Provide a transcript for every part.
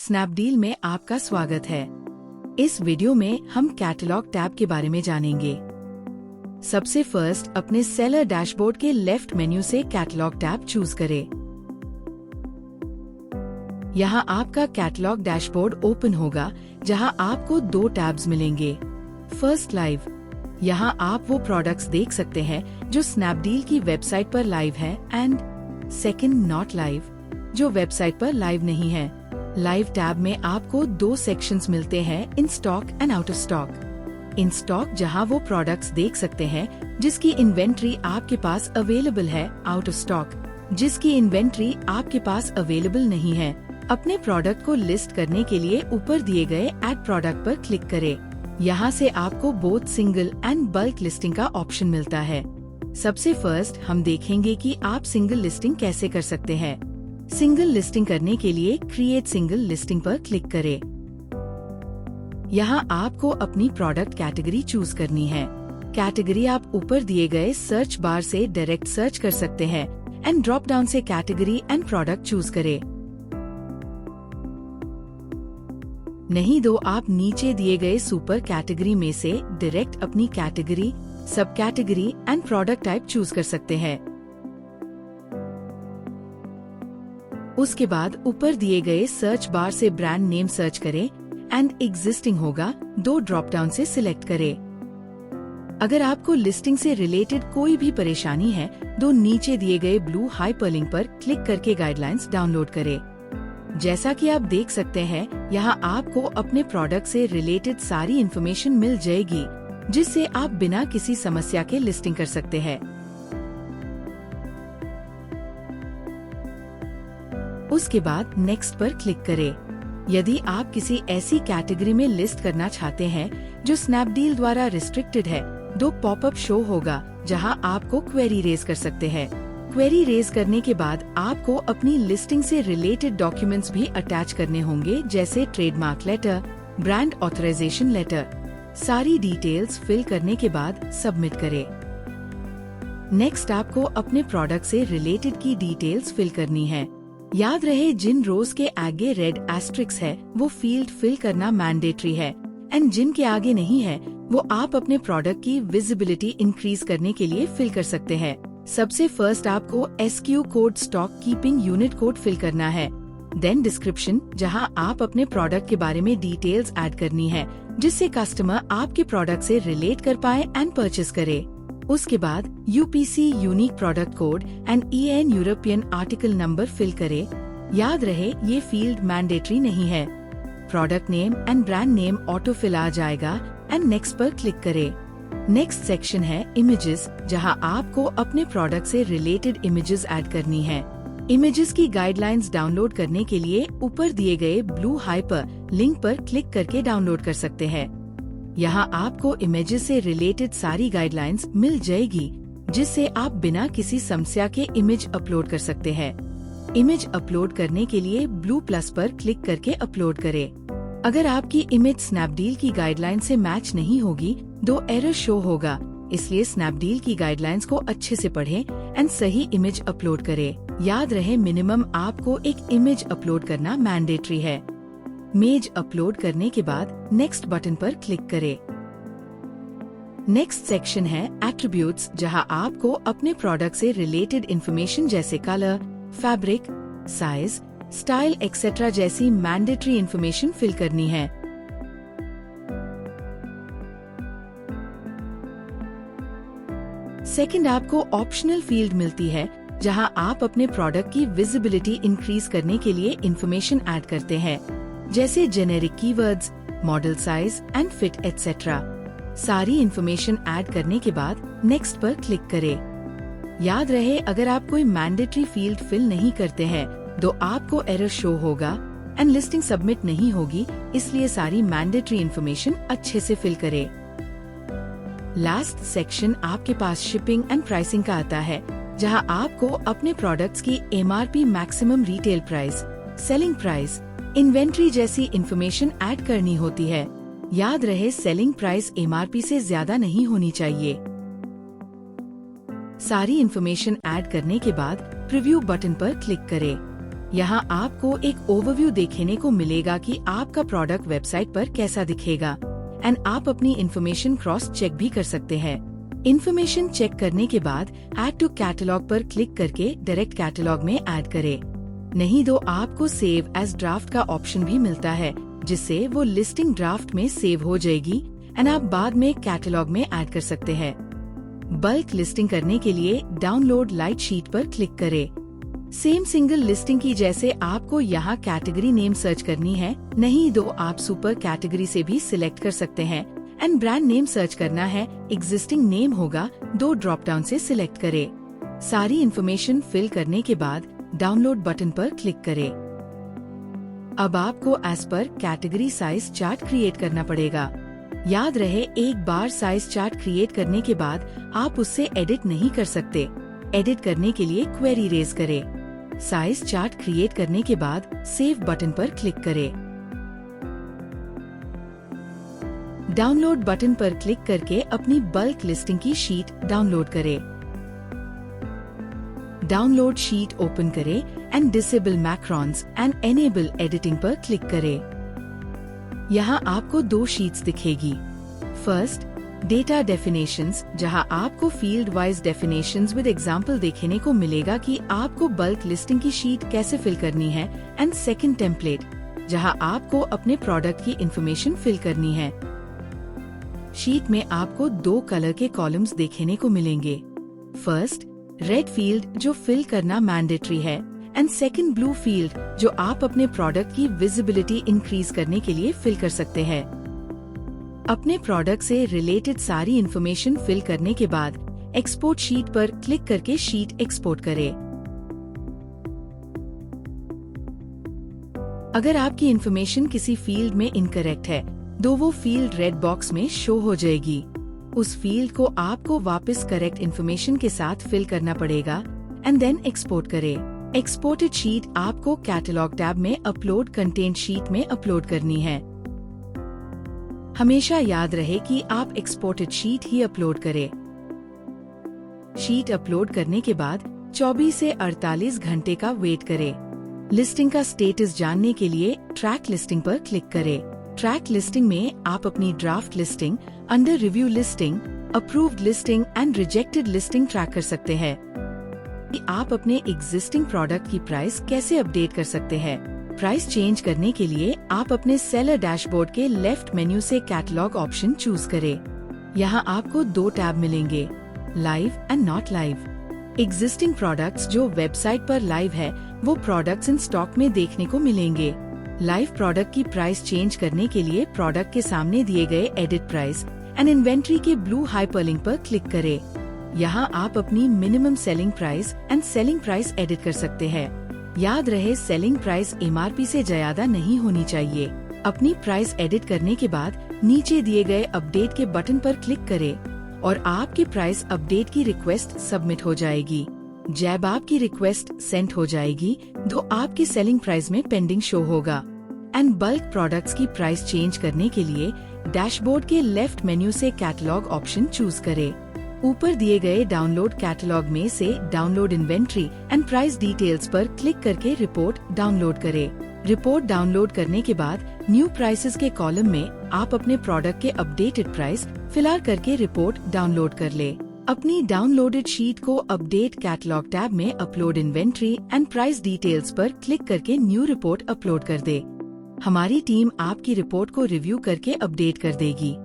Snapdeal में आपका स्वागत है। इस वीडियो में हम कैटलॉग टैब के बारे में जानेंगे। सबसे फर्स्ट अपने सेलर डैशबोर्ड के लेफ्ट मेन्यू से कैटलॉग टैब चूज करें। यहाँ आपका कैटलॉग डैशबोर्ड ओपन होगा, जहाँ आपको दो टैब्स मिलेंगे। फर्स्ट लाइव, यहाँ आप वो प्रोडक्ट्स देख सकते हैं जो स्नैपडील की वेबसाइट पर लाइव है, एंड सेकंड नॉट लाइव, जो वेबसाइट पर लाइव नहीं है। लाइव टैब में आपको दो सेक्शंस मिलते हैं, in stock and out of stock. In stock जहां वो प्रोडक्ट्स देख सकते हैं जिसकी इन्वेंट्री आपके पास अवेलेबल है, आउट ऑफ स्टॉक जिसकी इन्वेंट्री आपके पास अवेलेबल नहीं है। अपने प्रोडक्ट को लिस्ट करने के लिए ऊपर दिए गए ऐड प्रोडक्ट पर क्लिक करें। यहाँ से आपको both single and bulk listing का ऑप्शन मिलता है। सबसे फर्स्ट हम देखेंगे कि आप सिंगल लिस्टिंग कैसे कर सकते हैं। सिंगल लिस्टिंग करने के लिए क्रिएट सिंगल लिस्टिंग पर क्लिक करें। यहाँ आपको अपनी प्रोडक्ट कैटेगरी चूज करनी है। कैटेगरी आप ऊपर दिए गए सर्च बार से डायरेक्ट सर्च कर सकते हैं, एंड ड्रॉप डाउन से कैटेगरी एंड प्रोडक्ट चूज करें। नहीं तो आप नीचे दिए गए सुपर कैटेगरी में से डायरेक्ट अपनी कैटेगरी, सब category and product type choose कर सकते हैं। उसके बाद ऊपर दिए गए सर्च बार से ब्रांड नेम सर्च करें, एंड एग्जिस्टिंग होगा, दो ड्रॉप डाउन से सिलेक्ट करें। अगर आपको लिस्टिंग से रिलेटेड कोई भी परेशानी है तो नीचे दिए गए ब्लू हाइपरलिंक पर क्लिक करके गाइडलाइंस डाउनलोड करें। जैसा कि आप देख सकते हैं, यहाँ आपको अपने प्रोडक्ट से रिलेटेड सारी इन्फॉर्मेशन मिल जाएगी, जिससे आप बिना किसी समस्या के लिस्टिंग कर सकते हैं। उसके बाद नेक्स्ट पर क्लिक करें। यदि आप किसी ऐसी कैटेगरी में लिस्ट करना चाहते हैं जो स्नैपडील द्वारा रिस्ट्रिक्टेड है, तो पॉपअप शो होगा जहां आपको क्वेरी रेज कर सकते हैं। क्वेरी रेज करने के बाद आपको अपनी लिस्टिंग से रिलेटेड डॉक्यूमेंट्स भी अटैच करने होंगे, जैसे trademark letter, brand authorisation letter. सारी डिटेल्स फिल करने के बाद सबमिट करें। नेक्स्ट आपको अपने प्रोडक्ट से रिलेटेड की डिटेल्स फिल करनी है। याद रहे, जिन रोज के आगे रेड एस्ट्रिक्स है वो फील्ड फिल करना मैंडेटरी है, एंड जिनके आगे नहीं है वो आप अपने प्रोडक्ट की विजिबिलिटी इंक्रीज करने के लिए फिल कर सकते हैं। सबसे फर्स्ट आपको SKU code, stock keeping unit code fill करना है। देन डिस्क्रिप्शन, जहां आप अपने प्रोडक्ट के बारे में डिटेल्स ऐड करनी है, जिससे कस्टमर आपके प्रोडक्ट से रिलेट कर पाए एंड परचेज करे। उसके बाद UPC unique product code and EN European article number fill करें। याद रहे, ये फील्ड मैंडेटरी नहीं है। Product name and brand name auto fill आ जाएगा, एंड नेक्स्ट पर क्लिक करें। नेक्स्ट सेक्शन है इमेजेस, जहां आपको अपने प्रोडक्ट से रिलेटेड इमेजेस ऐड करनी है। इमेजेस की गाइडलाइंस डाउनलोड करने के लिए ऊपर दिए गए ब्लू हाइपर लिंक पर क्लिक करके डाउनलोड कर सकते हैं। यहाँ आपको इमेजेस से रिलेटेड सारी गाइडलाइंस मिल जाएगी, जिससे आप बिना किसी समस्या के इमेज अपलोड कर सकते हैं। इमेज अपलोड करने के लिए ब्लू प्लस पर क्लिक करके अपलोड करें। अगर आपकी इमेज स्नैपडील की गाइडलाइन से मैच नहीं होगी तो एरर शो होगा, इसलिए स्नैपडील की गाइडलाइंस को अच्छे से पढ़ें एंड सही इमेज अपलोड करें। याद रहे, मिनिमम आपको एक इमेज अपलोड करना मैंडेटरी है। इमेज अपलोड करने के बाद नेक्स्ट बटन पर क्लिक करें। नेक्स्ट सेक्शन है एट्रीब्यूट्स, जहां आपको अपने प्रोडक्ट से रिलेटेड इन्फॉर्मेशन जैसे colour, fabric, size, style etcetera जैसी मैंडेटरी इन्फॉर्मेशन फिल करनी है। सेकंड आपको ऑप्शनल फील्ड मिलती है, जहां आप अपने प्रोडक्ट की विजिबिलिटी इंक्रीज करने के लिए इन्फॉर्मेशन ऐड करते हैं, जैसे generic keywords, model size and fit etcetera. सारी इन्फॉर्मेशन ऐड करने के बाद नेक्स्ट पर क्लिक करें। याद रहे, अगर आप कोई मैंडेटरी फील्ड फिल नहीं करते हैं तो आपको एरर शो होगा एंड लिस्टिंग सबमिट नहीं होगी, इसलिए सारी मैंडेटरी इन्फॉर्मेशन अच्छे से फिल करें। लास्ट सेक्शन आपके पास शिपिंग एंड प्राइसिंग का आता है, जहां आपको अपने प्रोडक्ट्स की MRP maximum retail price, selling price, inventory जैसी इन्फॉर्मेशन ऐड करनी होती है। याद रहे, सेलिंग प्राइस MRP से ज्यादा नहीं होनी चाहिए। सारी इन्फॉर्मेशन ऐड करने के बाद प्रीव्यू बटन पर क्लिक करें। यहाँ आपको एक ओवरव्यू देखने को मिलेगा कि आपका प्रोडक्ट वेबसाइट पर कैसा दिखेगा एंड आप अपनी इन्फॉर्मेशन क्रॉस चेक भी कर सकते हैं। इन्फॉर्मेशन चेक करने के बाद ऐड टू कैटलॉग पर क्लिक करके डायरेक्ट कैटलॉग में ऐड करें। नहीं तो आपको सेव एज ड्राफ्ट का ऑप्शन भी मिलता है, जिससे वो लिस्टिंग ड्राफ्ट में सेव हो जाएगी एंड आप बाद में कैटलॉग में ऐड कर सकते हैं। बल्क लिस्टिंग करने के लिए डाउनलोड लाइट शीट पर क्लिक करें। सेम सिंगल लिस्टिंग की जैसे आपको यहाँ कैटेगरी नेम सर्च करनी है, नहीं तो आप सुपर कैटेगरी से भी सिलेक्ट कर सकते हैं एंड ब्रांड नेम सर्च करना है, एग्जिस्टिंग नेम होगा, 2 ड्रॉप डाउन से सिलेक्ट करें। सारी इन्फॉर्मेशन फिल करने के बाद डाउनलोड बटन पर क्लिक करें। अब आपको as per category size chart create करना पड़ेगा। याद रहे, एक बार साइज चार्ट क्रिएट करने के बाद आप उससे एडिट नहीं कर सकते। एडिट करने के लिए क्वेरी रेज करें। साइज चार्ट क्रिएट करने के बाद सेव बटन पर क्लिक करें। डाउनलोड बटन पर क्लिक करके अपनी बल्क लिस्टिंग की शीट डाउनलोड करें। डाउनलोड शीट ओपन करें and disable macros and enable editing पर क्लिक करें। यहाँ आपको 2 शीट्स दिखेगी। फर्स्ट, डेटा डेफिनेशंस, जहां आपको field wise definitions with example देखने को मिलेगा कि आपको बल्क लिस्टिंग की शीट कैसे फिल करनी है। एंड सेकंड, टेम्पलेट, जहां आपको अपने प्रोडक्ट की इंफॉर्मेशन फिल करनी है। शीट में आपको 2 कलर के कॉलम्स देखने को मिलेंगे। फर्स्ट, रेड फील्ड, जो फिल करना मैंडेटरी है, एंड सेकंड, ब्लू फील्ड, जो आप अपने प्रोडक्ट की विजिबिलिटी इंक्रीज करने के लिए फिल कर सकते हैं। अपने प्रोडक्ट से रिलेटेड सारी इन्फॉर्मेशन फिल करने के बाद एक्सपोर्ट शीट पर क्लिक करके शीट एक्सपोर्ट करें। अगर आपकी इन्फॉर्मेशन किसी फील्ड में इनकरेक्ट है तो वो फील्ड रेड बॉक्स में शो हो जाएगी। उस फील्ड को आपको वापस करेक्ट इन्फॉर्मेशन के साथ फिल करना पड़ेगा एंड देन एक्सपोर्ट करें। एक्सपोर्टेड शीट आपको कैटलॉग टैब में अपलोड कंटेंट शीट में अपलोड करनी है। हमेशा याद रहे कि आप एक्सपोर्टेड शीट ही अपलोड करें। शीट अपलोड करने के बाद 24 से 48 घंटे का वेट करें। लिस्टिंग का स्टेटस जानने के लिए ट्रैक लिस्टिंग पर क्लिक करें। ट्रैक लिस्टिंग में आप अपनी draft listing, under review listing, approved listing and rejected listing track कर सकते हैं। आप अपने एग्जिस्टिंग प्रोडक्ट की प्राइस कैसे अपडेट कर सकते हैं। प्राइस चेंज करने के लिए आप अपने सेलर डैशबोर्ड के लेफ्ट मेन्यू से कैटलॉग ऑप्शन चूज करें। यहाँ आपको 2 टैब मिलेंगे, live and not live. Existing products जो वेबसाइट पर लाइव है वो प्रोडक्ट्स इन स्टॉक में देखने को मिलेंगे। लाइव प्रोडक्ट की प्राइस चेंज करने के लिए प्रोडक्ट के सामने दिए गए एडिट प्राइस एंड इन्वेंट्री के ब्लू हाइपरलिंक पर क्लिक करें। यहाँ आप अपनी minimum selling price and selling price edit कर सकते हैं। याद रहे, सेलिंग प्राइस MRP से ज्यादा नहीं होनी चाहिए। अपनी प्राइस एडिट करने के बाद नीचे दिए गए अपडेट के बटन पर क्लिक करें और आपकी प्राइस अपडेट की रिक्वेस्ट सबमिट हो जाएगी। जब आपकी रिक्वेस्ट सेंड हो जाएगी तो आपकी सेलिंग प्राइस में पेंडिंग शो होगा। एंड बल्क प्रोडक्ट्स की प्राइस चेंज करने के लिए डैशबोर्ड के लेफ्ट मेन्यू से कैटलॉग ऑप्शन चूज करें। ऊपर दिए गए डाउनलोड कैटलॉग में से download inventory and price details पर क्लिक करके रिपोर्ट डाउनलोड करें। रिपोर्ट डाउनलोड करने के बाद न्यू प्राइसेस के कॉलम में आप अपने प्रोडक्ट के अपडेटेड प्राइस फिलहाल करके रिपोर्ट डाउनलोड कर ले। अपनी डाउनलोडेड शीट को अपडेट कैटलॉग टैब में upload inventory and price details पर क्लिक करके न्यू रिपोर्ट अपलोड कर दे। हमारी टीम आपकी रिपोर्ट को रिव्यू करके अपडेट कर देगी।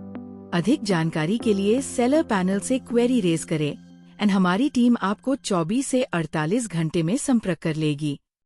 अधिक जानकारी के लिए सेलर पैनल से क्वेरी रेज करें एंड हमारी टीम आपको 24 से 48 घंटे में संपर्क कर लेगी।